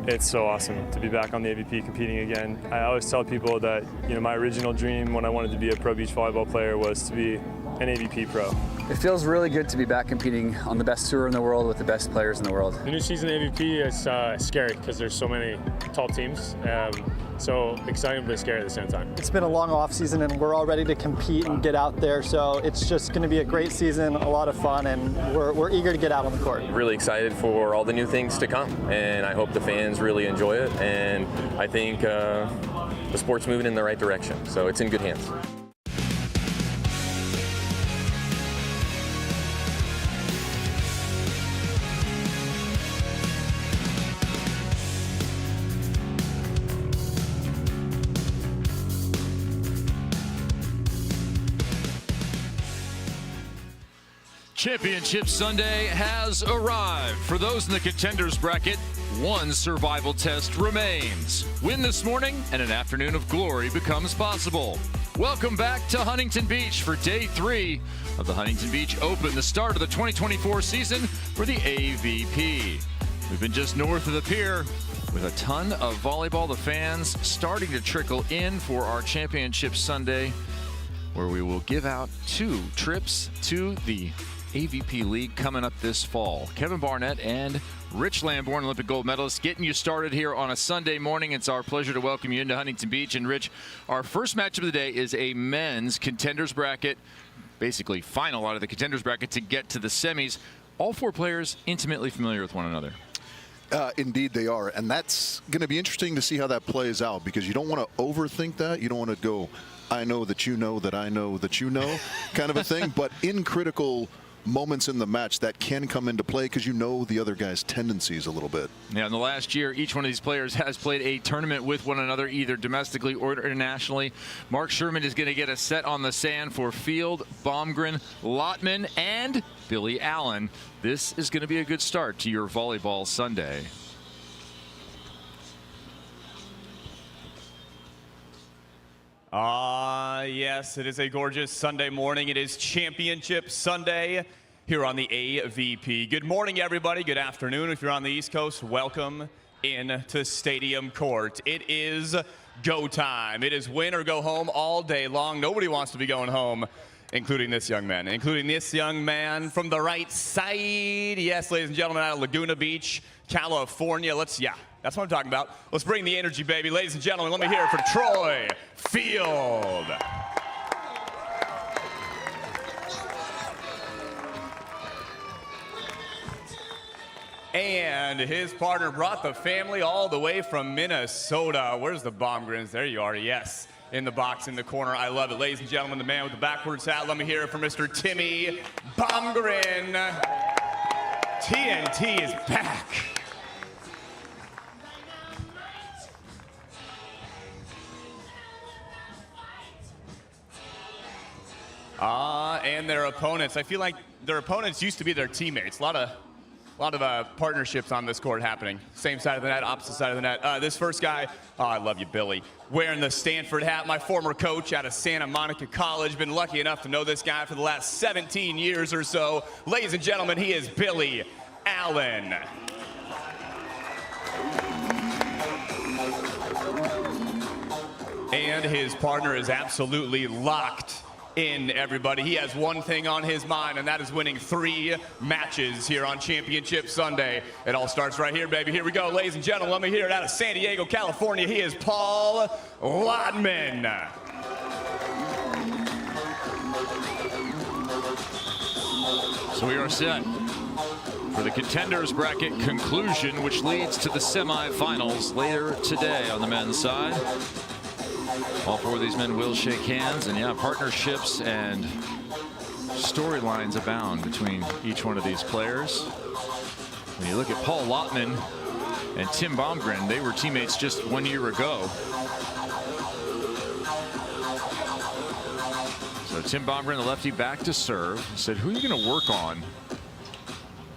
It's so awesome to be back on the AVP competing again. I always tell people that, my original dream when I wanted to be a pro beach volleyball player was to be an AVP pro. It feels really good to be back competing on the best tour in the world with the best players in the world. The new season of AVP is scary because there's so many top teams. So exciting but scary at the same time. It's been a long off season and we're all ready to compete and get out there. So it's just going to be a great season, a lot of fun, and we're eager to get out on the court. Really excited for all the new things to come, and I hope the fans really enjoy it. And I think the sport's moving in the right direction, so it's in good hands. Championship Sunday has arrived. For those in the contenders bracket, one survival test remains. Win this morning and an afternoon of glory becomes possible. Welcome back to Huntington Beach for day 3 of the Huntington Beach Open, the start of the 2024 season for the AVP. We've been just north of the pier with a ton of volleyball. The fans starting to trickle in for our Championship Sunday, where we will give out 2 trips to the AVP League coming up this fall. Kevin Barnett and Rich Lamborn, Olympic gold medalist, getting you started here on a Sunday morning. It's our pleasure to welcome you into Huntington Beach. And Rich, our first match of the day is a men's contenders bracket, basically final out of the contenders bracket to get to the semis. All 4 players intimately familiar with one another. Indeed they are, and that's going to be interesting to see how that plays out, because you don't want to overthink that. You don't want to go, I know that you know that I know that you know kind of a thing. But in critical moments in the match, that can come into play because you know the other guy's tendencies a little bit. Yeah, in the last year, each one of these players has played a tournament with one another, either domestically or internationally. Mark Sherman is going to get a set on the sand for Field, Bomgren, Lotman, and Billy Allen. This is going to be a good start to your volleyball Sunday. Yes, it is a gorgeous Sunday morning. It is Championship Sunday here on the AVP. Good morning, everybody. Good afternoon. If you're on the East Coast, welcome in to Stadium Court. It is go time. It is win or go home all day long. Nobody wants to be going home, including this young man, from the right side. Yes, ladies and gentlemen, out of Laguna Beach, California. That's what I'm talking about. Let's bring the energy, baby. Ladies and gentlemen, let me hear it for Troy Field. And his partner brought the family all the way from Minnesota. Where's the Bomgrens? There you are, yes. In the box in the corner. I love it. Ladies and gentlemen, the man with the backwards hat. Let me hear it for Mr. Timmy Bomgren. TNT is back. And their opponents. I feel like their opponents used to be their teammates. A lot of partnerships on this court happening. Same side of the net, opposite side of the net. This first guy, I love you, Billy. Wearing the Stanford hat, my former coach out of Santa Monica College. Been lucky enough to know this guy for the last 17 years or so. Ladies and gentlemen, he is Billy Allen. And his partner is absolutely locked in, everybody. He has one thing on his mind, and that is winning 3 matches here on Championship Sunday. It all starts right here, baby. Here we go, ladies and gentlemen. Let me hear it out of San Diego, California. He is Paul Lotman. So we are set for the contenders bracket conclusion, which leads to the semifinals later today on the men's side. All 4 of these men will shake hands, and yeah, partnerships and storylines abound between each one of these players. When you look at Paul Lotman and Tim Bomgren, they were teammates just 1 year ago. So Tim Bomgren, the lefty, back to serve. Said, who are you going to work on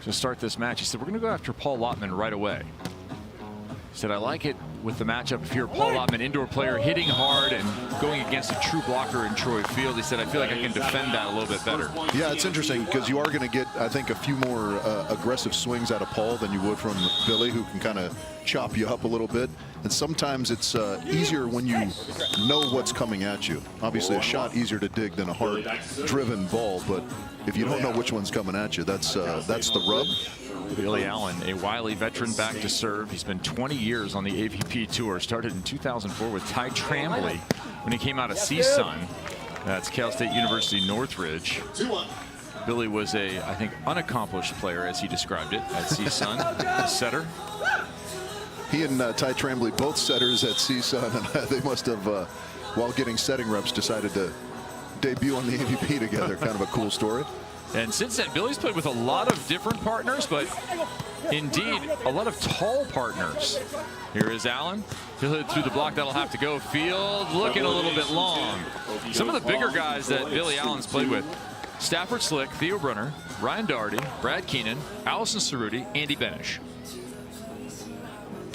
to start this match? He said, we're going to go after Paul Lotman right away. He said, I like it with the matchup if you're Paul Lotman, indoor player, hitting hard and going against a true blocker in Troy Field. He said, I feel like I can defend that a little bit better. Yeah, it's interesting because you are going to get, I think, a few more aggressive swings out of Paul than you would from Billy, who can kind of chop you up a little bit. And sometimes it's easier when you know what's coming at you. Obviously, a shot easier to dig than a hard-driven ball, but if you don't know which one's coming at you, that's the rub. Billy Allen, a wily veteran, back to serve. He's been 20 years on the AVP tour. Started in 2004 with Ty Trambly when he came out of CSUN. That's Cal State University Northridge. Billy was a, I think, unaccomplished player, as he described it, at CSUN, a setter. He and Ty Trambly, both setters at CSUN, and they must have, while getting setting reps, decided to debut on the AVP together. Kind of a cool story. And since then, Billy's played with a lot of different partners, but indeed a lot of tall partners. Here is Allen. He'll hit through the block. That'll have to go. Field looking a little bit long. Some of the bigger guys that Billy Allen's played with: Stafford Slick, Theo Brunner, Ryan Doherty, Brad Keenan, Allison Cerruti, Andy Benish.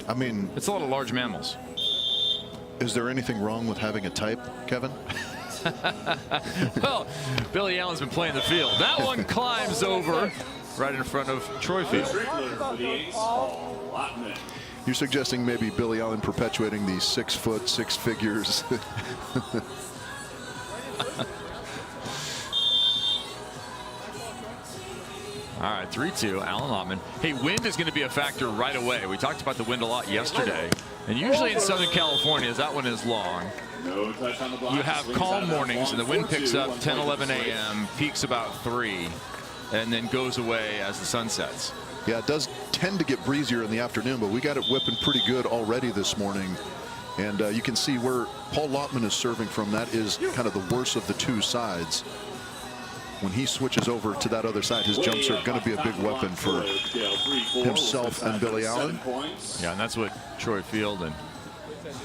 I mean, it's a lot of large mammals. Is there anything wrong with having a type, Kevin? Well, Billy Allen's been playing the field. That one climbs over right in front of Troy Field. You're suggesting maybe Billy Allen perpetuating the 6 foot, 6 figures. All right, 3-2, Allen Lotman. Hey, wind is going to be a factor right away. We talked about the wind a lot yesterday. And usually in Southern California, as that one is long, you have calm mornings and the wind picks up 10, 11 a.m., peaks about 3, and then goes away as the sun sets. Yeah, it does tend to get breezier in the afternoon, but we got it whipping pretty good already this morning. And you can see where Paul Lotman is serving from. That is kind of the worst of the two sides. When he switches over to that other side, his jump serve going to be a big weapon for himself and Billy Allen. Yeah, and that's what Troy Field and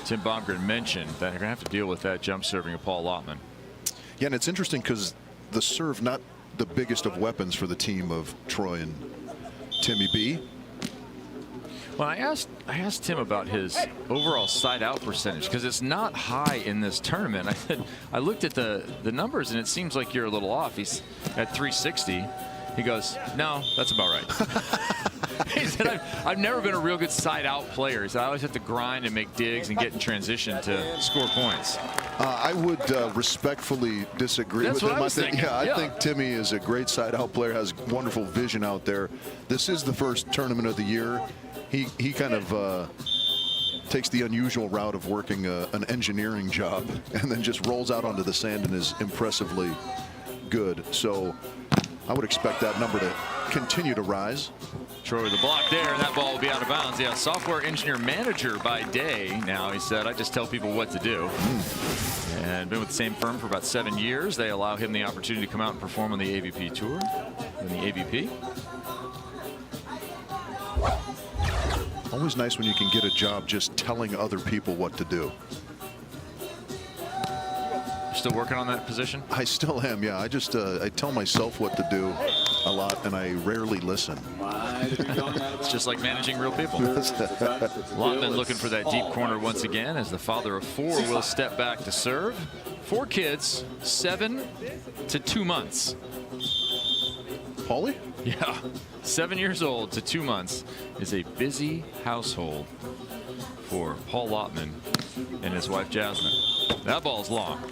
Tim Bomgren mentioned, that they're going to have to deal with that jump serving of Paul Lotman. Yeah, and it's interesting because the serve, not the biggest of weapons for the team of Troy and Timmy B. Well, I asked Tim about his overall side out percentage because it's not high in this tournament. I looked at the numbers and it seems like you're a little off. He's at 360. He goes, no, that's about right. He said, I've never been a real good side out player. He said, I always have to grind and make digs and get in transition to score points. I would respectfully disagree with him. I think Timmy is a great side out player, has wonderful vision out there. This is the first tournament of the year. He kind of takes the unusual route of working an engineering job and then just rolls out onto the sand and is impressively good. So I would expect that number to continue to rise. Troy with the block there, and that ball will be out of bounds. Yeah, software engineer manager by day. Now he said, I just tell people what to do. And been with the same firm for about 7 years. They allow him the opportunity to come out and perform on the AVP tour. In the AVP. Always nice when you can get a job just telling other people what to do. You're still working on that position? I still am, yeah. I just I tell myself what to do a lot, and I rarely listen. It's just like managing real people. Lotman looking for that deep corner once again as the father of 4 will step back to serve. 4 kids, 7 to 2 months. Paulie? Yeah, 7 years old to 2 months is a busy household for Paul Lotman and his wife Jasmine. That ball's long.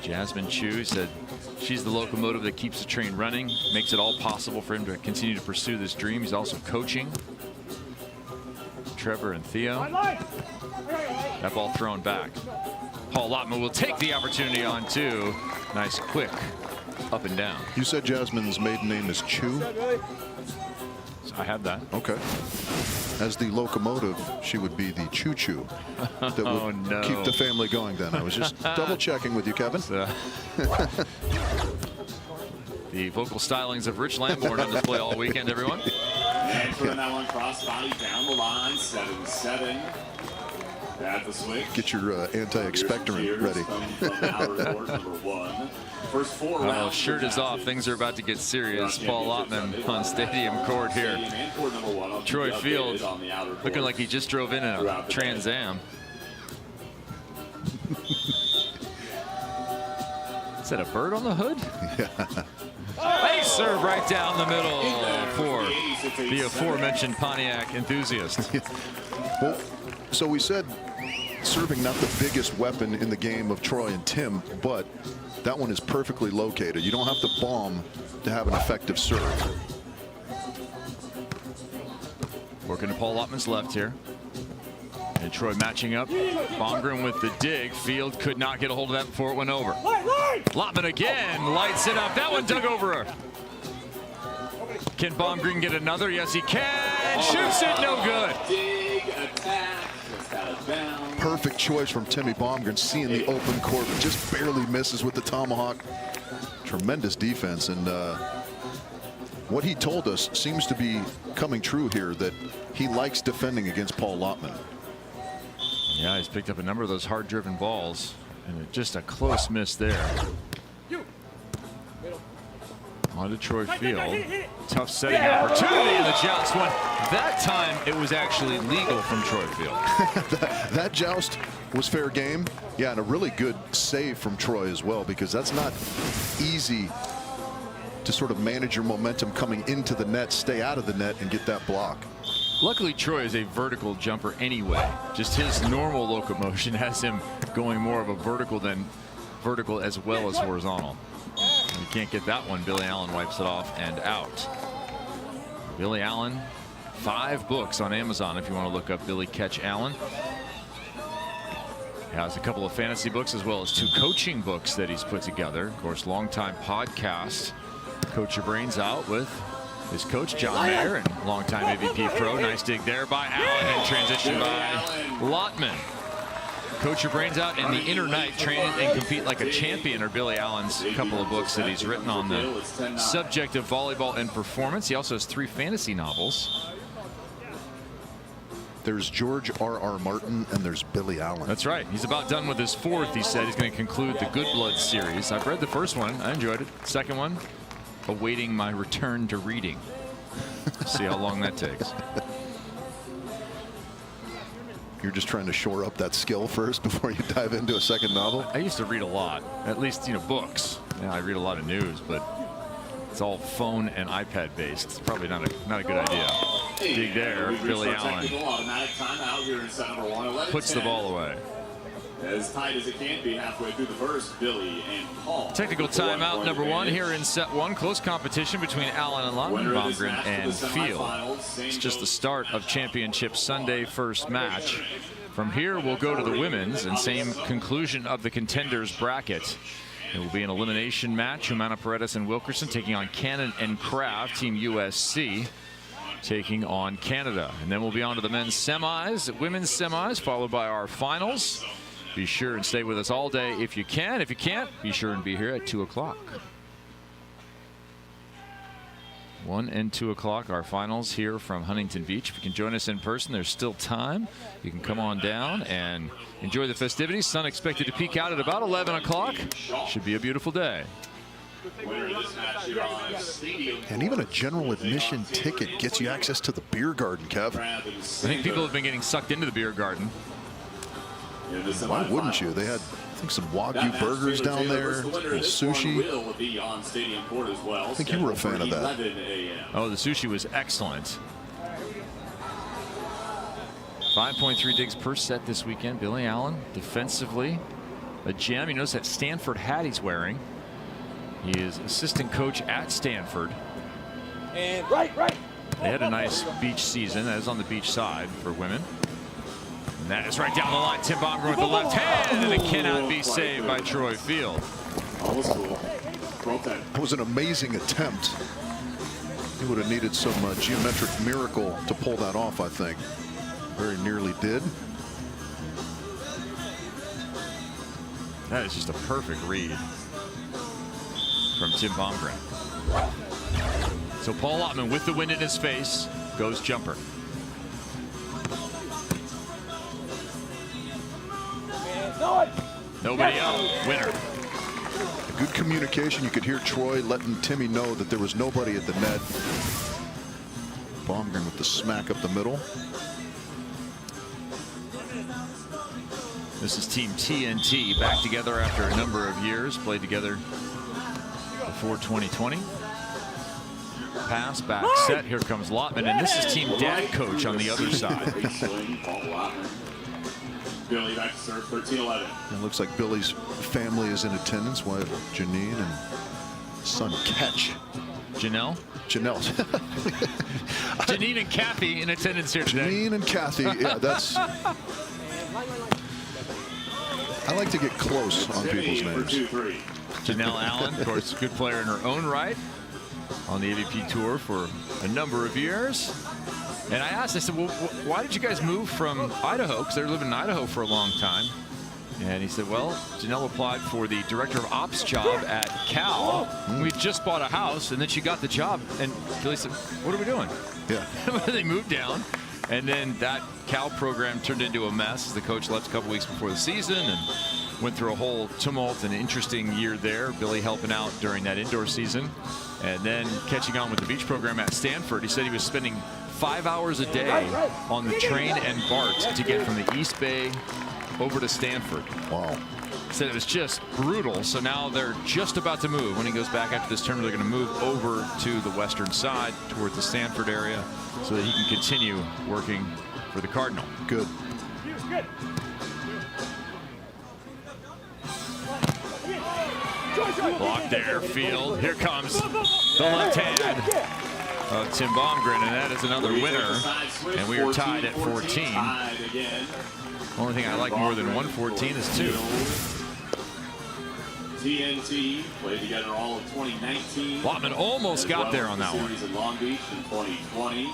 Jasmine Chu said she's the locomotive that keeps the train running, makes it all possible for him to continue to pursue this dream. He's also coaching Trevor and Theo. That ball thrown back. Paul Lotman will take the opportunity on 2. Nice quick up and down. You said Jasmine's maiden name is Chu? I have that. Okay. As the locomotive, she would be the choo-choo that would keep the family going then. I was just double checking with you, Kevin. The vocal stylings of Rich Lamborn on display all weekend, everyone. And for that one, cross body down the line, 7-7. Get your anti-expectorant ready. Well, shirt is off. Things are about to get serious. Paul Lotman on stadium court here. Troy Field looking like he just drove in a Trans Am. Is that a bird on the hood? Yeah. They serve right down the middle for the aforementioned Pontiac enthusiast. Well, so we said serving not the biggest weapon in the game of Troy and Tim, but that one is perfectly located. You don't have to bomb to have an effective serve. Working to Paul Lotman's left here. And Troy matching up. Bomgren with the dig. Field could not get a hold of that before it went over. Lotman again lights it up. That one dug over her. Can Bomgren get another? Yes, he can. Shoots it. No good. Perfect choice from Timmy Bomgren, seeing the open court, but just barely misses with the tomahawk. Tremendous defense, and what he told us seems to be coming true here, that he likes defending against Paul Lotman. Yeah, he's picked up a number of those hard-driven balls, and just a close miss there. On to Troy Field. Tough setting opportunity in the joust one. That time it was actually legal from Troy Field. that joust was fair game. Yeah, and a really good save from Troy as well, because that's not easy to sort of manage your momentum coming into the net, stay out of the net, and get that block. Luckily, Troy is a vertical jumper anyway. Just his normal locomotion has him going more of a vertical than vertical as well as horizontal. You can't get that one. Billy Allen wipes it off and out. Billy Allen, 5 books on Amazon if you want to look up Billy Catch Allen. He has a couple of fantasy books as well as 2 coaching books that he's put together. Of course, longtime podcast, Coach Your Brains Out, with his coach John Mayer, and longtime AVP pro. Nice dig there by Allen, and transition by Lotman. Coach Your Brains Out and The Inner Night, Train and Compete Like a Champion are Billy Allen's couple of books that he's written on the subject of volleyball and performance. He also has 3 fantasy novels. There's George R.R. Martin and there's Billy Allen. That's right. He's about done with his 4th. He said he's going to conclude the Good Blood series. I've read the first one. I enjoyed it. Second one, awaiting my return to reading. See how long that takes. You're just trying to shore up that skill first before you dive into a second novel? I used to read a lot, at least, books. Yeah, I read a lot of news, but it's all phone and iPad based. It's probably not a good idea. Dig there, Billy Allen puts the ball away. As tight as it can be halfway through the first, Billy and Paul. Technical timeout number 1 here in set 1. Close competition between Allen and Lotman, Bomgren and Field. It's just the start of Championship Sunday first match. From here, we'll go to the women's, and same conclusion of the contenders bracket. It will be an elimination match. Humana Paredes and Wilkerson taking on Cannon and Kraft, Team USC taking on Canada. And then we'll be on to the men's semis, women's semis, followed by our finals. Be sure and stay with us all day if you can. If you can't, be sure and be here at 2 o'clock. 1 and 2 o'clock, our finals here from Huntington Beach. If you can join us in person, there's still time. You can come on down and enjoy the festivities. Sun expected to peak out at about 11 o'clock. Should be a beautiful day. And even a general admission ticket gets you access to the beer garden, Kev. I think people have been getting sucked into the beer garden. Why wouldn't you? They had, I think, some Wagyu burgers down there, sushi. I think you were a fan of that. Oh, the sushi was excellent. 5.3 digs per set this weekend. Billy Allen defensively a gem. You notice that Stanford hat he's wearing. He is assistant coach at Stanford. And right. They had a nice beach season. That is on the beach side for women. And that is right down the line. Tim Bomgren with the left hand, and it cannot be saved by Troy Field. That was an amazing attempt. He would have needed some geometric miracle to pull that off, I think. Very nearly did. That is just a perfect read from Tim Bomgren. So Paul Lotman with the wind in his face goes jumper. Nobody out. Winner. Good communication. You could hear Troy letting Timmy know that there was nobody at the net. Bomgren with the smack up the middle. This is Team TNT back together after a number of years. Played together before 2020. Pass, back, set. Here comes Lotman, and this is Team Dad Coach on the other side. Billy back to serve, 13-11. It looks like Billy's family is in attendance. Wife Janine and son Catch. Janelle? Janelle. Janine and Kathy in attendance here today. Janine and Kathy. Yeah, that's. I like to get close on people's names. Janelle Allen, of course, good player in her own right. On the AVP tour for a number of years. And I asked, I said, well, why did you guys move from Idaho? Because they were living in Idaho for a long time. And he said, well, Janelle applied for the director of ops job at Cal. We just bought a house, and then she got the job. And Billy said, what are we doing? Yeah. They moved down. And then that Cal program turned into a mess as the coach left a couple weeks before the season and went through a whole tumult and interesting year there. Billy helping out during that indoor season. And then catching on with the beach program at Stanford. He said he was spending 5 hours a day on the train and BART to get from the East Bay over to Stanford. Wow. He said it was just brutal. So now they're just about to move. When he goes back after this tournament, they're going to move over to the western side towards the Stanford area so that he can continue working for the Cardinal. Good. Block there, Field. Here comes the left hand of Tim Bomgren, and that is another winner. And we are tied at 14. Only thing I like more than 114 is 2. TNT played together all of 2019. Lotman almost got there on that one. In Long Beach in 2020.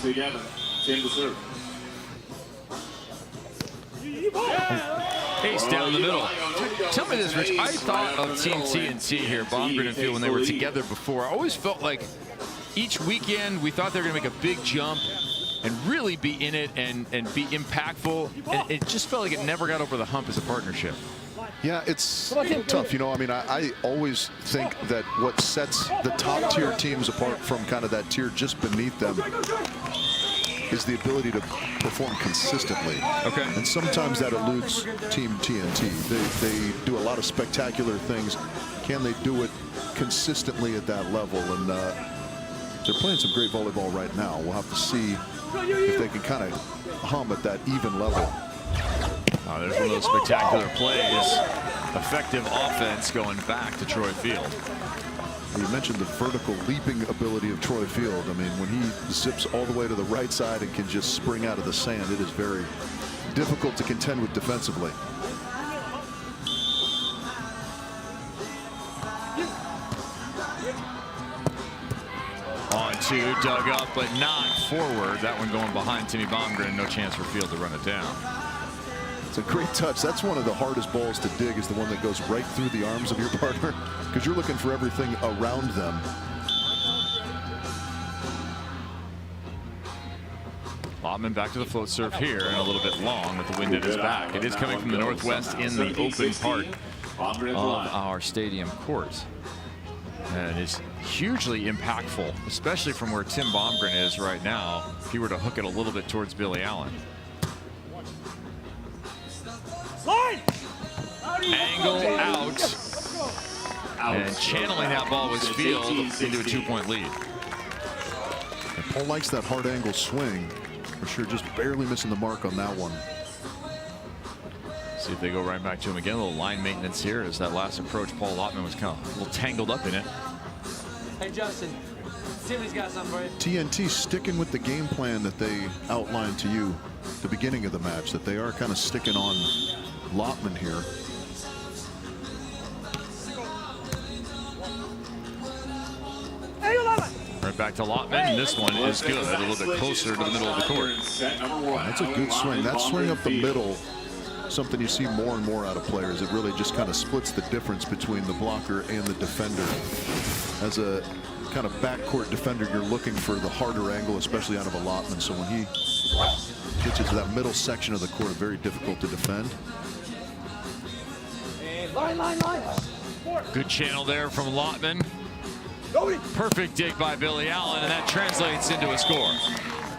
Together, Tim to serve. Ace down the middle. Tell me this, Rich. I thought of Team TNT here, Bomgren and Field, when they were together before. I always felt like each weekend we thought they were going to make a big jump and really be in it and be impactful. And it just felt like it never got over the hump as a partnership. Yeah, it's tough. You know, I mean, I always think that what sets the top tier teams apart from kind of that tier just beneath them is the ability to perform consistently. Okay. And sometimes that eludes Team TNT. They do a lot of spectacular things. Can they do it consistently at that level? And they're playing some great volleyball right now. We'll have to see if they can kind of hum at that even level. There's one of those spectacular plays. Effective offense going back to Troy Field. You mentioned the vertical leaping ability of Troy Field. I mean, when he zips all the way to the right side and can just spring out of the sand, it is very difficult to contend with defensively. On two, dug up, but not forward. That one going behind Timmy Bomgren. No chance for Field to run it down. It's a great touch. That's one of the hardest balls to dig, is the one that goes right through the arms of your partner, because you're looking for everything around them. Lotman back to the float serve here, and a little bit long with the wind at his back. It is coming from the northwest in the open part of our stadium court. And it's hugely impactful, especially from where Tim Bomgren is right now, if he were to hook it a little bit towards Billy Allen. Angle out. And channeling that ball was Field into a 2-point lead. And Paul likes that hard angle swing. For sure, just barely missing the mark on that one. See if they go right back to him again. A little line maintenance here as that last approach. Paul Lotman was kind of a little tangled up in it. Hey, Justin. Timmy's got something for you. TNT sticking with the game plan that they outlined to you at the beginning of the match, that they are kind of sticking on Lotman here. Right back to Lotman. This one is good. A little bit closer to the middle of the court. That's a good swing. That swing up the middle, something you see more and more out of players. It really just kind of splits the difference between the blocker and the defender. As a kind of backcourt defender, you're looking for the harder angle, especially out of a Lotman. So when he gets to that middle section of the court, very difficult to defend. Line. Good channel there from Lotman. Perfect dig by Billy Allen, and that translates into a score.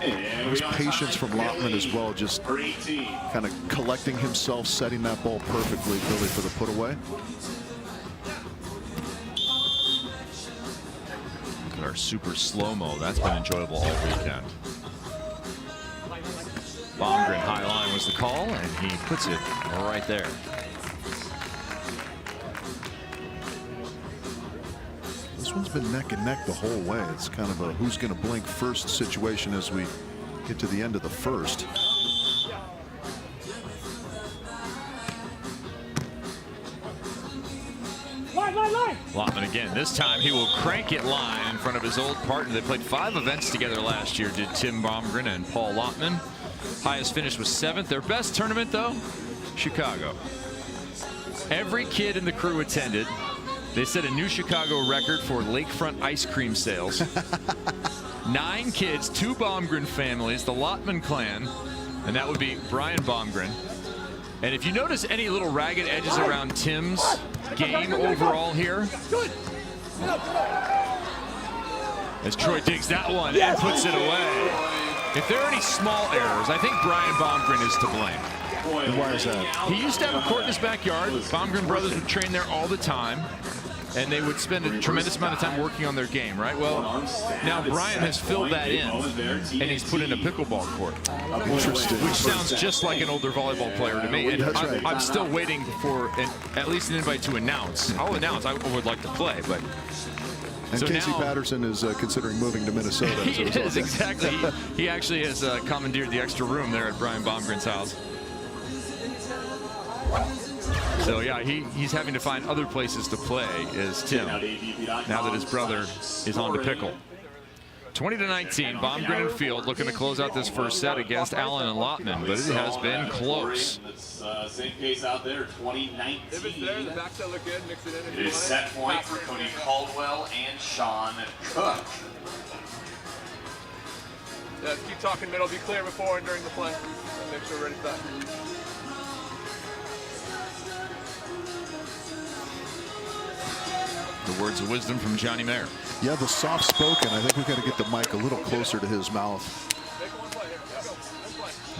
There's patience from Lotman as well, just kind of collecting himself, setting that ball perfectly, Billy, for the put away. Look at our super slow-mo. That's been enjoyable all weekend. Bomgren high line was the call, and he puts it right there. This one's been neck and neck the whole way. It's kind of a who's going to blink first situation as we get to the end of the first. Line. Lotman again. This time he will crank it line in front of his old partner. They played 5 events together last year, did Tim Bomgren and Paul Lotman. Highest finish was 7th. Their best tournament, though, Chicago. Every kid in the crew attended. They set a new Chicago record for lakefront ice cream sales. 9 kids, 2 Bomgren families, the Lotman clan, and that would be Brian Bomgren. And if you notice any little ragged edges around Tim's game overall here, as Troy digs that one and puts it away. If there are any small errors, I think Brian Bomgren is to blame. And why is that? He used to have a court in his backyard. Bomgren brothers would train there all the time, and they would spend a tremendous amount of time working on their game, right? Well, now Brian has filled that in, and he's put in a pickleball court. Interesting. Which sounds just like an older volleyball player to me. And That's right. I'm still waiting for at least an invite to announce. I'll announce I would like to play, but. And So Casey now, Patterson is considering moving to Minnesota. he is, exactly. He actually has commandeered the extra room there at Brian Bomgren's house. So yeah, he's having to find other places to play as Tim, now that his brother is on to pickle. 20-19, Bomgren and Field looking to close out this first set against Allen and Lotman, but it has been close. Same case out there, 2019. If it's there, the backside look good. Mix it in if It you is want set point for Cody Caldwell and Sean Cook. Yeah, keep talking middle. Be clear before and during the play. Make sure we're ready for that. The words of wisdom from Johnny Mayer. Yeah, the soft spoken. I think we've got to get the mic a little closer to his mouth.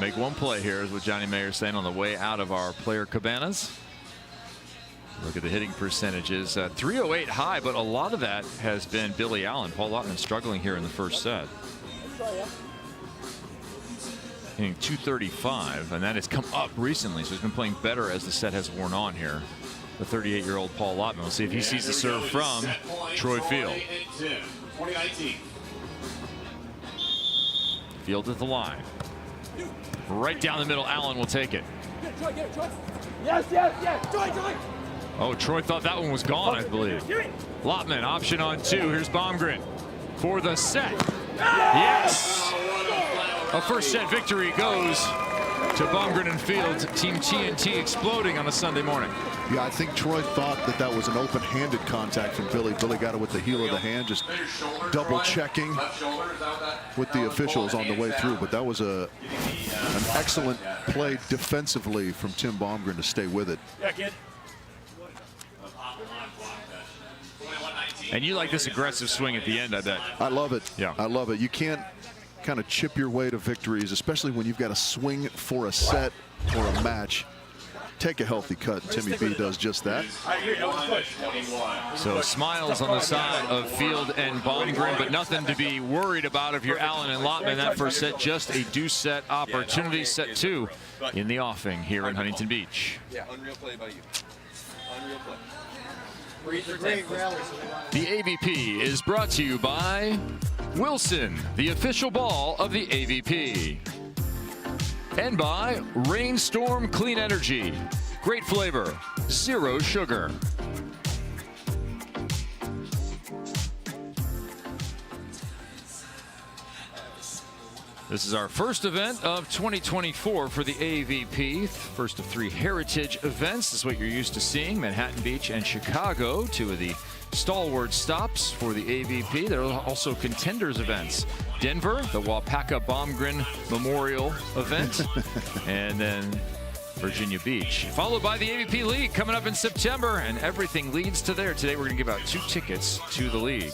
Make one play here is what Johnny Mayer is saying on the way out of our player cabanas. Look at the hitting percentages. 308 high, but a lot of that has been Billy Allen. Paul Lotman struggling here in the first set. Hitting 235, and that has come up recently, so he's been playing better as the set has worn on here. The 38-year-old Paul Lotman. We'll see if he sees the serve from Troy Field. 2019. Field at the line. Right down the middle, Allen will take it. Yes. Troy. Oh, Troy thought that one was gone, I believe. Lotman, option on 2. Here's Bomgren for the set. Yes! A first set victory goes to Bomgren and Field. Team TNT exploding on a Sunday morning. Yeah, I think Troy thought that that was an open-handed contact from Billy. Billy got it with the heel of the hand, just double-checking with the officials on the way through. But that was an excellent play defensively from Tim Bomgren to stay with it. Yeah, kid. And you like this aggressive swing at the end, I bet. I love it. Yeah. I love it. You can't kind of chip your way to victories, especially when you've got to swing for a set or a match. Take a healthy cut. Timmy B does just that. So smiles on the side of Field and Bomgren, but nothing to be worried about if you're Allen and Lotman. That first set, just a deuce set opportunity. Set 2 in the offing here in Huntington Beach. Yeah, unreal play by you. Unreal play. The AVP is brought to you by Wilson, the official ball of the AVP. And by Rainstorm Clean Energy. Great flavor, 0 sugar. This is our first event of 2024 for the AVP. First of 3 heritage events. This is what you're used to seeing. Manhattan Beach and Chicago, 2 of the stalwart stops for the AVP. There are also contenders events. Denver, the Wapaka Bomgren Memorial event, and then Virginia Beach, followed by the AVP League coming up in September, and everything leads to there. Today we're going to give out 2 tickets to the league.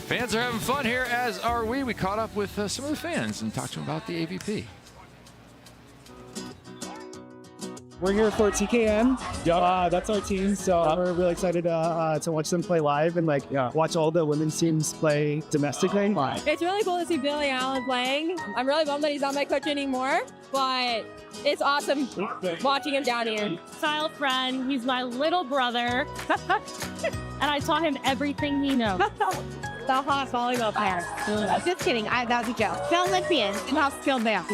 Fans are having fun here, as are we. We caught up with some of the fans and talked to them about the AVP. We're here for TKM. That's our team, so we're really excited to watch them play live and watch all the women's teams play domestically. It's really cool to see Billy Allen playing. I'm really bummed that he's not my coach anymore, but it's awesome watching him down here. Style friend, he's my little brother, and I taught him everything he knows. The hot volleyball player. Just kidding, that was a joke. The Olympian, not skilled there.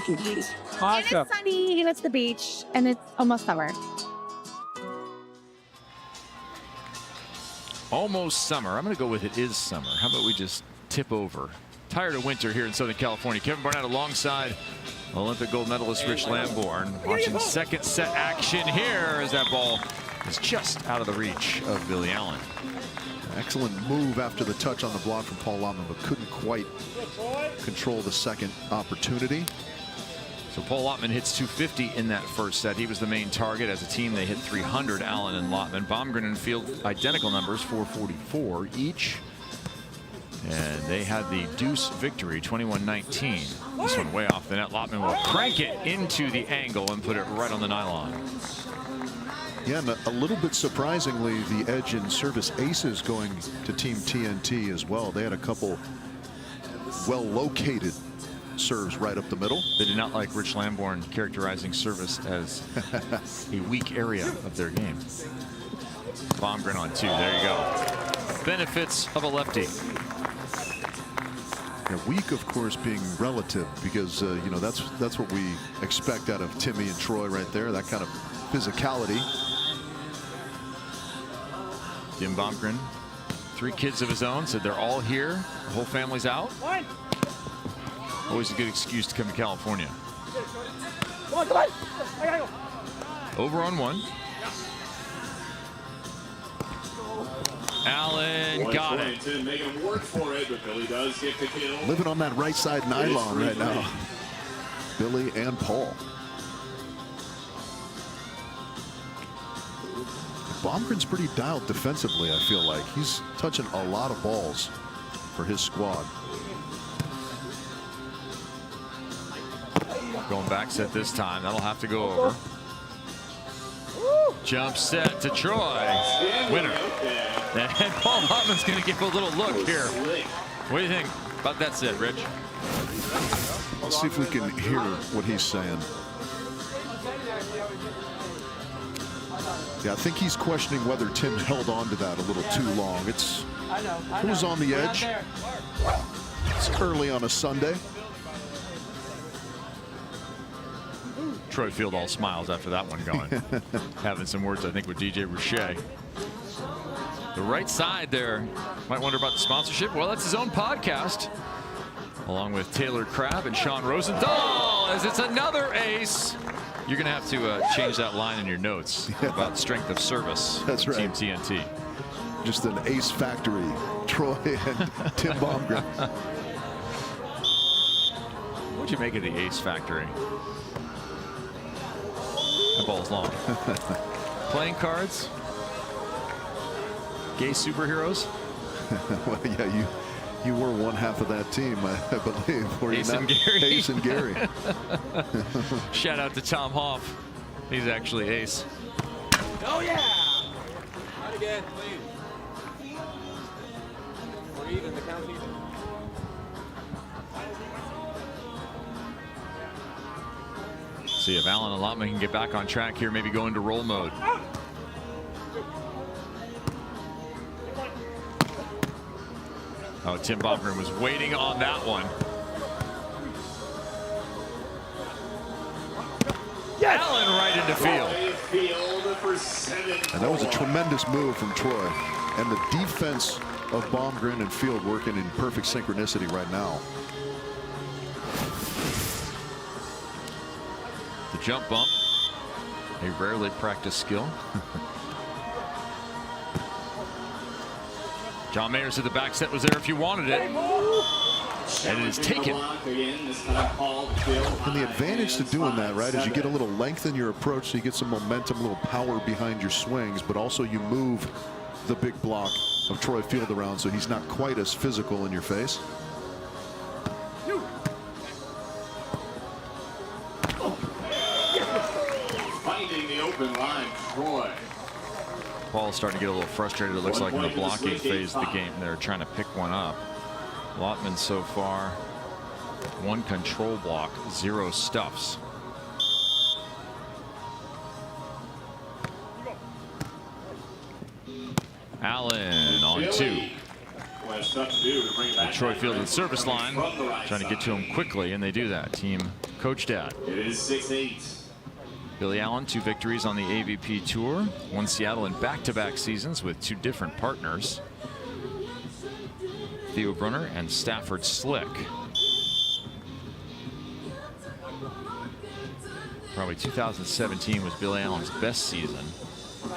Awesome. And it's sunny, and it's the beach, and it's almost summer. Almost summer. I'm going to go with it is summer. How about we just tip over? Tired of winter here in Southern California. Kevin Barnett alongside Olympic gold medalist Rich Lamborn. Watching second set action here as that ball is just out of the reach of Billy Allen. Excellent move after the touch on the block from Paul Lotman, but couldn't quite control the second opportunity. So Paul Lotman hits 250 in that first set. He was the main target. As a team, they hit 300, Allen and Lotman. Bomgren and Field, identical numbers, 444 each. And they had the deuce victory, 21-19. This one way off the net. Lotman will crank it into the angle and put it right on the nylon. Yeah, and a little bit surprisingly, the edge in service aces going to Team TNT as well. They had a couple well-located serves right up the middle. They did not like Rich Lamborn characterizing service as a weak area of their game. Bomgren on 2. There you go. Benefits of a lefty. Weak, of course, being relative, because you know, that's what we expect out of Timmy and Troy right there. That kind of physicality. Jim Bomgren, 3 kids of his own, said they're all here. The whole family's out. Always a good excuse to come to California. Come on, come on. I gotta go. Over on 1. Allen got it. Making him work for it, but Billy does get the kill. Living on that right side nylon right now. Billy and Paul. Bomgren's pretty dialed defensively, I feel like. He's touching a lot of balls for his squad. Going back set this time. That'll have to go over. Jump set to Troy. Winner. And Paul Lotman's going to give a little look here. What do you think about that set, Rich? Let's see if we can hear what he's saying. Yeah, I think he's questioning whether Tim held on to that a little too long. It was on the edge. It's early on a Sunday. Troy Field all smiles after that one going. Having some words, I think, with DJ Rouchet. The right side there. Might wonder about the sponsorship. Well, that's his own podcast, along with Taylor Crabb and Sean Rosenthal, as it's another ace. You're going to have to change that line in your notes about strength of service. That's right. Team TNT. Just an ace factory. Troy and Tim Bomgren. What'd you make of the ace factory? That ball's long. Playing cards? Gay superheroes? Well, yeah, you were one half of that team, I believe. Were Ace you and not? Gary. Ace and Gary. Shout out to Tom Hoff. He's actually ace. Oh yeah! Not again, please. We're even, the count's even. See if Allen and Lotman can get back on track here, maybe go into roll mode. Oh, Tim Bomgren was waiting on that one. Yes! Allen right into field. And that was a tremendous move from Troy. And the defense of Bomgren and Field working in perfect synchronicity right now. The jump bump, a rarely practiced skill. John Mayer said the back set was there if you wanted it. And it is taken. And the advantage to doing that, right, is you get a little length in your approach, so you get some momentum, a little power behind your swings, but also you move the big block of Troy Field around so he's not quite as physical in your face. Finding the open line, Troy. Paul's starting to get a little frustrated, it looks like, in the blocking phase of the game. They're trying to pick one up. Lotman so far, 1 control block, 0 stuffs. Allen on 2. Troy Field at the service line, trying to get to him quickly, and they do that. Team Coach Dad. It is 6-8. Billy Allen, 2 victories on the AVP Tour. Won Seattle in back-to-back seasons with 2 different partners. Theo Brunner and Stafford Slick. Probably 2017 was Billy Allen's best season.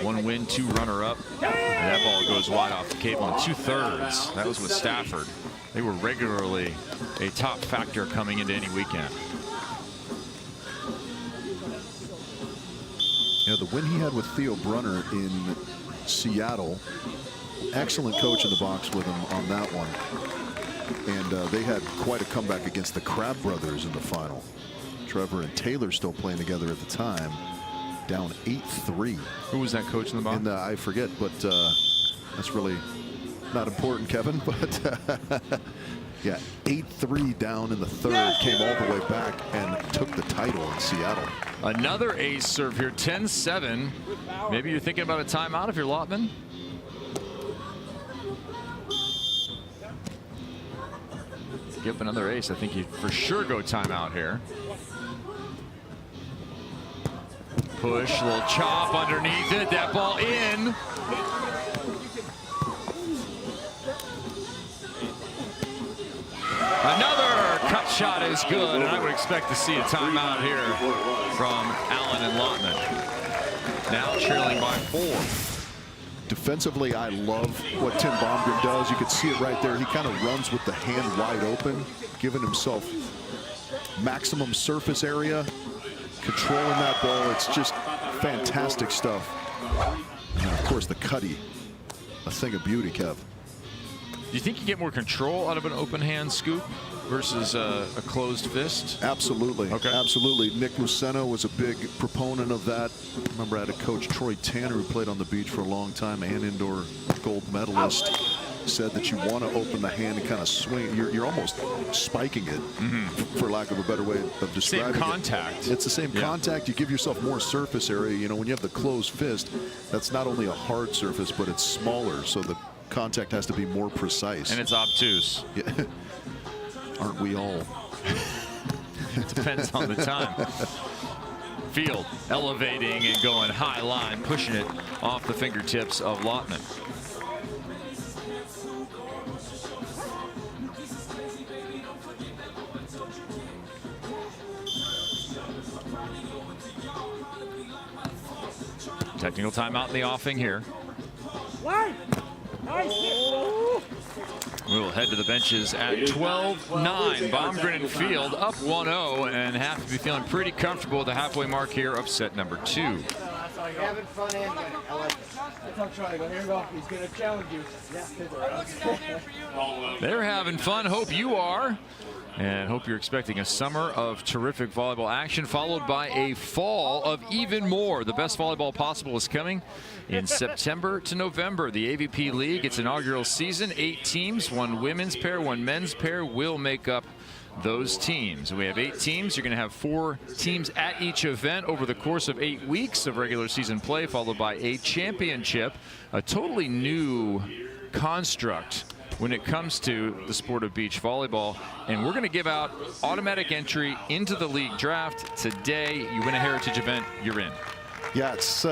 1 win, 2 runner-up. And that ball goes wide off the cable in 2/3. That was with Stafford. They were regularly a top factor coming into any weekend. Yeah, the win he had with Theo Brunner in Seattle, excellent coach in the box with him on that one. And they had quite a comeback against the Crab brothers in the final. Trevor and Taylor still playing together at the time, down 8-3. Who was that coach in the box? And I forget, but that's really not important, Kevin. But yeah, 8-3 down in the 3rd, came all the way back and took the title in Seattle. Another ace serve here, 10-7. Maybe you're thinking about a timeout if you're Lotman. Give up another ace. I think you for sure go timeout here. Push, little chop underneath it. That ball in. Another cut shot is good, and I would expect to see a timeout here from Allen and Lotman. Now trailing by 4. Defensively, I love what Tim Bomgren does. You can see it right there. He kind of runs with the hand wide open, giving himself maximum surface area, controlling that ball. It's just fantastic stuff. And of course, the cutty, a thing of beauty, Kev. Do you think you get more control out of an open hand scoop versus a closed fist? Absolutely. Okay. Absolutely. Nick Luceno was a big proponent of that. Remember, I had a coach, Troy Tanner, who played on the beach for a long time and indoor gold medalist. Said that you want to open the hand and kind of swing. You're almost spiking it, for lack of a better way of describing it. Same contact. It's the same contact. You give yourself more surface area. You know, when you have the closed fist, that's not only a hard surface, but it's smaller, so the contact has to be more precise. And it's obtuse. Yeah. Aren't we all? It depends on the time. Field elevating and going high line, pushing it off the fingertips of Lotman. Technical timeout in the offing here. We will head to the benches at 12-9. Bomgren and Field up 1-0 and have to be feeling pretty comfortable at the halfway mark here of set number 2. Having fun and I like it. That's how I'm trying to go. Here we go. He's going to challenge you. They're having fun. Hope you are. And hope you're expecting a summer of terrific volleyball action, followed by a fall of even more. The best volleyball possible is coming in September to November. The AVP League, its inaugural season, 8 teams, 1 women's pair, 1 men's pair will make up those teams. We have 8 teams. You're going to have 4 teams at each event over the course of 8 weeks of regular season play, followed by a championship, a totally new construct when it comes to the sport of beach volleyball. And we're going to give out automatic entry into the league draft today. You win a heritage event, you're in. Yeah, it's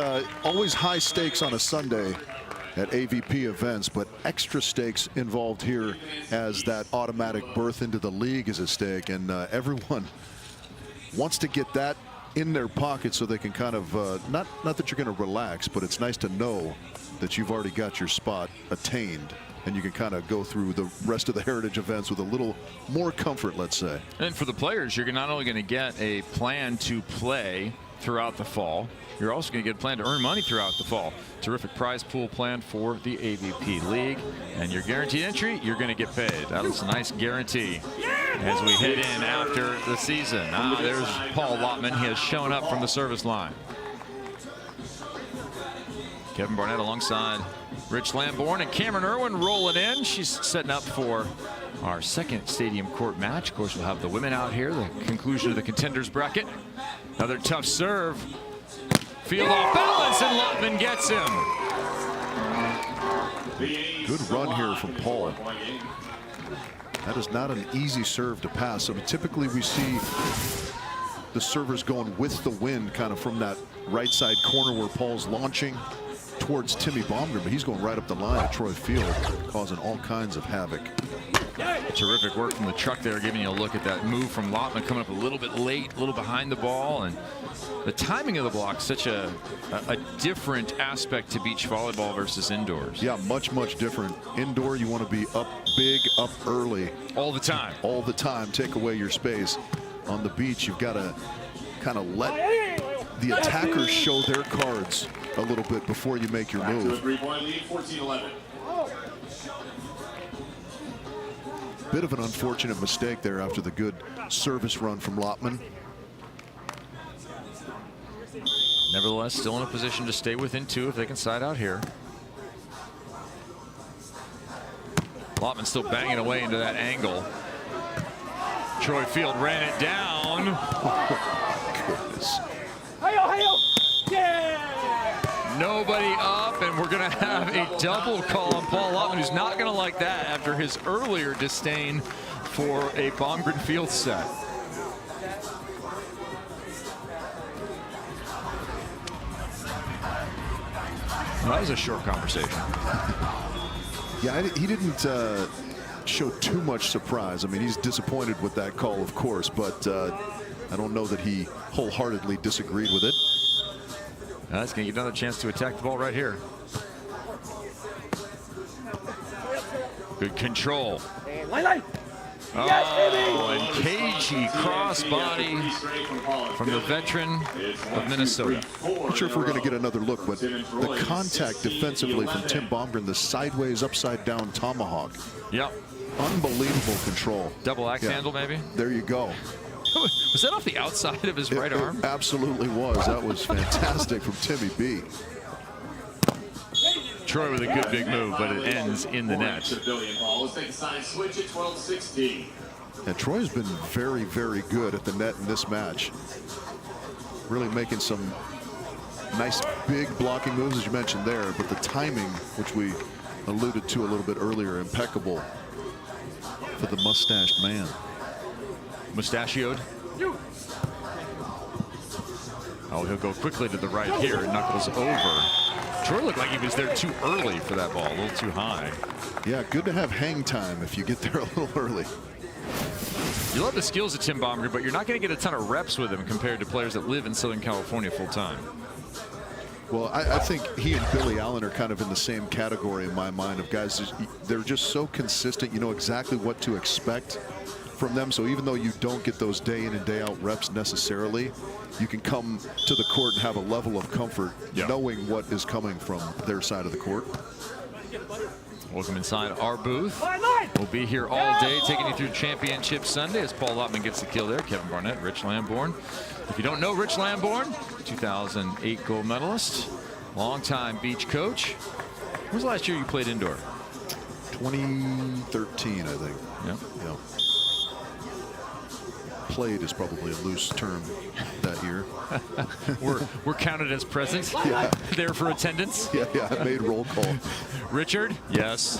always high stakes on a Sunday at AVP events, but extra stakes involved here as that automatic berth into the league is at stake, and everyone wants to get that in their pocket so they can kind of not that you're going to relax, but it's nice to know that you've already got your spot attained and you can kind of go through the rest of the Heritage events with a little more comfort, let's say. And for the players, you're not only going to get a plan to play throughout the fall, you're also going to get a plan to earn money throughout the fall. Terrific prize pool plan for the AVP League. And your guaranteed entry, you're going to get paid. That is a nice guarantee as we head in after the season. There's Paul Lotman. He has shown up from the service line. Kevin Barnett alongside Rich Lamborn and Cameron Irwin rolling in. She's setting up for our second stadium court match. Of course, we'll have the women out here, the conclusion of the contenders bracket. Another tough serve. Field off balance, and Lotman gets him. Good run here from Paul. That is not an easy serve to pass. So typically we see the servers going with the wind kind of from that right side corner where Paul's launching towards Timmy Bomgren, but he's going right up the line at Troy Field, causing all kinds of havoc. Terrific work from the truck there, giving you a look at that move from Lotman, coming up a little bit late, a little behind the ball, and the timing of the block, such a different aspect to beach volleyball versus indoors. Yeah, much different. Indoor, you want to be up big, up early. All the time. All the time. Take away your space. On the beach, you've got to kind of let the attackers show their cards a little bit before you make your move. 3-point lead, 14-11. Bit of an unfortunate mistake there after the good service run from Lotman. Nevertheless, still in a position to stay within 2 if they can side out here. Lotman still banging away into that angle. Troy Field ran it down. Oh, goodness. Nobody up, and we're going to have a double call on Paul Lotman, who's not going to like that after his earlier disdain for a Bomgren Field set. Well, that was a short conversation. Yeah, he didn't show too much surprise. I mean, he's disappointed with that call, of course, but I don't know that he wholeheartedly disagreed with it. That's going to get another chance to attack the ball right here. Good control. Oh, and cagey crossbody from the veteran of Minnesota. Not sure if we're going to get another look, but the contact defensively from Tim Bomgren, the sideways, upside down tomahawk. Yep. Unbelievable control. Double axe handle, maybe? There you go. Was that off the outside of his right arm? It absolutely was. That was fantastic from Timmy B. Troy with a good big move, but it ends in the net. And Troy's been very, very good at the net in this match. Really making some nice big blocking moves, as you mentioned there, but the timing, which we alluded to a little bit earlier, impeccable for the mustached man. Mustachioed. Oh, he'll go quickly to the right here. Knuckles over. Troy looked like he was there too early for that ball, a little too high. Yeah, good to have hang time if you get there a little early. You love the skills of Tim Bomgren, but you're not going to get a ton of reps with him compared to players that live in Southern California full time. Well, I think he and Billy Allen are kind of in the same category in my mind of guys. They're just so consistent. You know exactly what to expect from them. So even though you don't get those day in and day out reps necessarily, you can come to the court and have a level of comfort knowing what is coming from their side of the court. Welcome inside our booth. We'll be here all day taking you through Championship Sunday as Paul Lotman gets the kill there. Kevin Barnett, Rich Lamborn. If you don't know Rich Lamborn, 2008 gold medalist, longtime beach coach. When was the last year you played indoor? 2013, I think. Yep. Yeah. Played is probably a loose term that year. we're counted as present. Yeah. There for attendance. Yeah, I made roll call. Richard? Yes.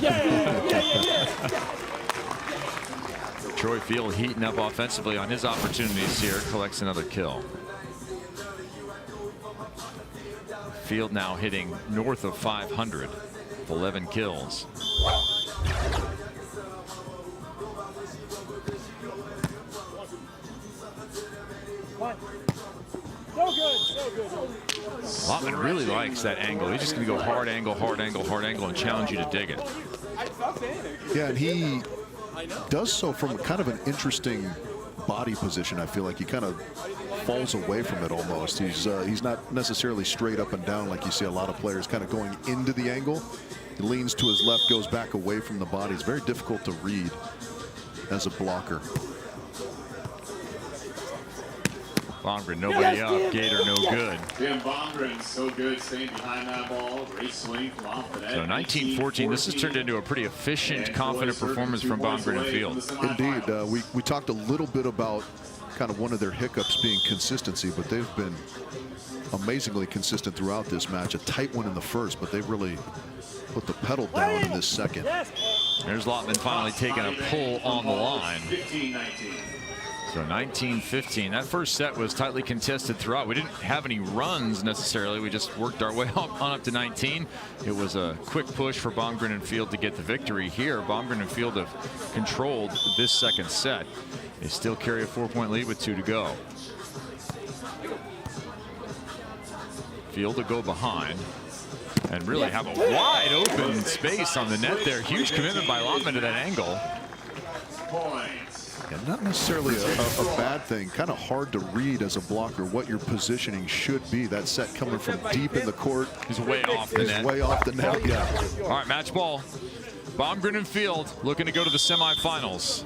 Troy Field heating up offensively on his opportunities here. Collects another kill. Field now hitting north of 500 with 11 kills. Lotman really likes that angle. He's just going to go hard angle, hard angle, hard angle, and challenge you to dig it. Yeah, and he does so from kind of an interesting body position. I feel like he kind of falls away from it almost. He's not necessarily straight up and down like you see a lot of players kind of going into the angle. He leans to his left, goes back away from the body. It's very difficult to read as a blocker. Bomgren, nobody up. Gator, no good. Jim Bomgren, so good, staying behind that ball. Great swing from off the net. So 19-14, this has turned into a pretty efficient, confident performance from Bomgren and Field. Indeed. We talked a little bit about kind of one of their hiccups being consistency, but they've been amazingly consistent throughout this match. A tight one in the first, but they've really put the pedal down in this second. There's Lotman finally taking a pull on the line. 15-19. So 19-15. That first set was tightly contested throughout. We didn't have any runs necessarily. We just worked our way on up to 19. It was a quick push for Bomgren and Field to get the victory here. Bomgren and Field have controlled this second set. They still carry a 4-point lead with 2 to go. Field to go behind and really have a wide open space on the net there. Huge commitment by Lotman to that angle. And not necessarily a bad thing. Kind of hard to read as a blocker what your positioning should be. That set coming from deep in the court is way off the net. Way off the net. Yeah. All right, match ball. Bomgren and Field looking to go to the semifinals.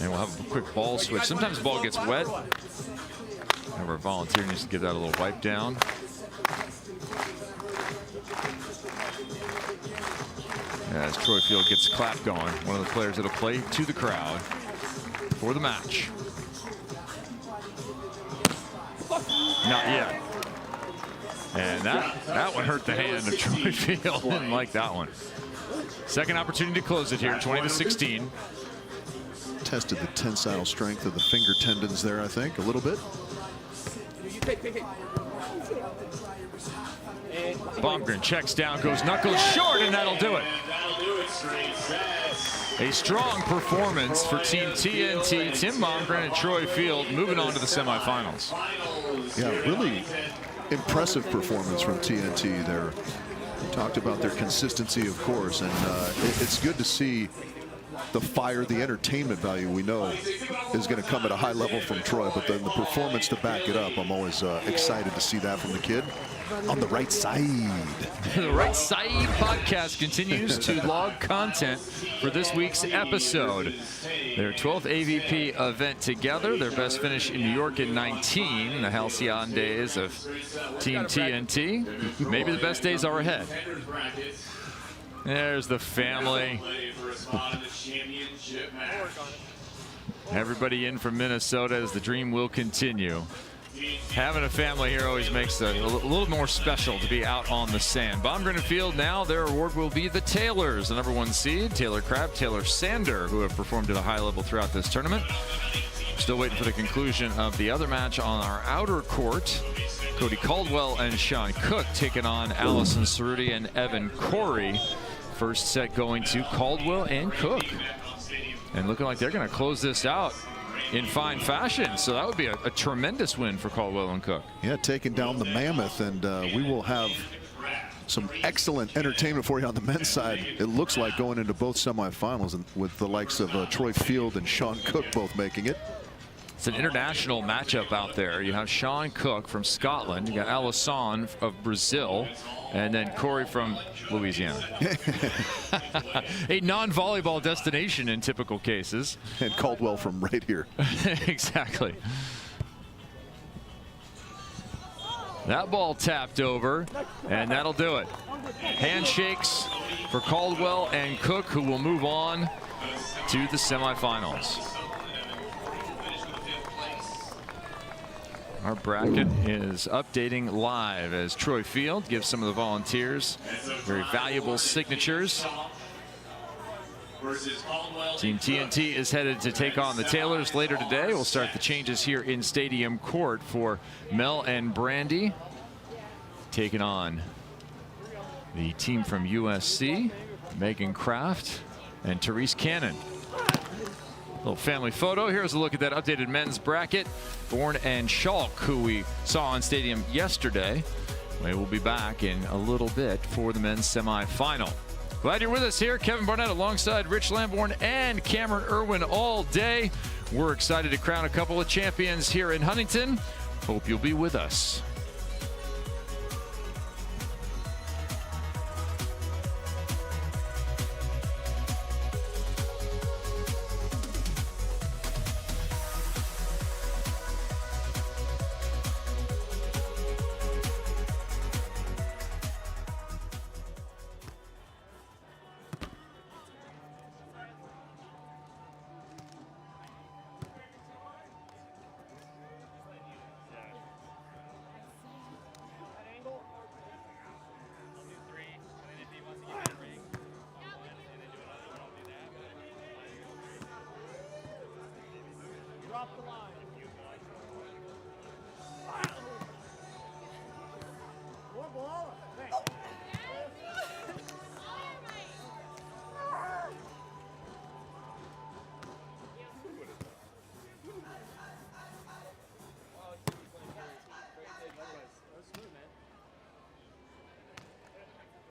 And we'll have a quick ball switch. Sometimes the ball gets wet. And our volunteer needs to give that a little wipe down. As Troy Field gets a clap going, one of the players that'll play to the crowd for the match. Not yet. And that one hurt the hand of Troy Field. Didn't like that one. Second opportunity to close it here, 20-16. Tested the tensile strength of the finger tendons there, I think, a little bit. Bomgren checks down, goes knuckles short, and that'll do it. A strong performance for Team TNT. Tim Bomgren and Troy Field moving on to the semifinals. Yeah, really impressive performance from TNT there. We talked about their consistency, of course, and it's good to see the fire, the entertainment value we know is going to come at a high level from Troy, but then the performance to back it up, I'm always excited to see that from the kid. On the right side. The Right Side podcast continues to log content for this week's episode. Their 12th AVP event together, their best finish in New York in 19, the halcyon days of Team TNT. Maybe the best days are ahead. There's the family. Everybody in from Minnesota as the dream will continue. Having a family here always makes it a little more special to be out on the sand. Bomgren and Field now, their award will be the Taylors, the #1 seed, Taylor Crabb, Taylor Sander, who have performed at a high level throughout this tournament. Still waiting for the conclusion of the other match on our outer court. Cody Caldwell and Sean Cook taking on Allison Cerruti and Evan Corey. First set going to Caldwell and Cook. And looking like they're going to close this out in fine fashion. So that would be a tremendous win for Caldwell and Cook. Yeah, taking down the Mammoth, and we will have some excellent entertainment for you on the men's side. It looks like going into both semifinals, and with the likes of Troy Field and Sean Cook both making it. It's an international matchup out there. You have Sean Cook from Scotland, you got Alisson of Brazil, and then Corey from Louisiana. A non-volleyball destination in typical cases. And Caldwell from right here. Exactly. That ball tapped over, and that'll do it. Handshakes for Caldwell and Cook, who will move on to the semifinals. Our bracket is updating live as Troy Field gives some of the volunteers very valuable signatures. Team TNT is headed to take on the Taylors later today. We'll start the changes here in Stadium Court for Mel and Brandy taking on the team from USC, Megan Kraft and Therese Cannon. Little family photo. Here's a look at that updated men's bracket. Bourne and Schalk, who we saw on stadium yesterday. We will be back in a little bit for the men's semifinal. Glad you're with us here. Kevin Barnett alongside Rich Lamborn and Cameron Irwin all day. We're excited to crown a couple of champions here in Huntington. Hope you'll be with us. Drop the line.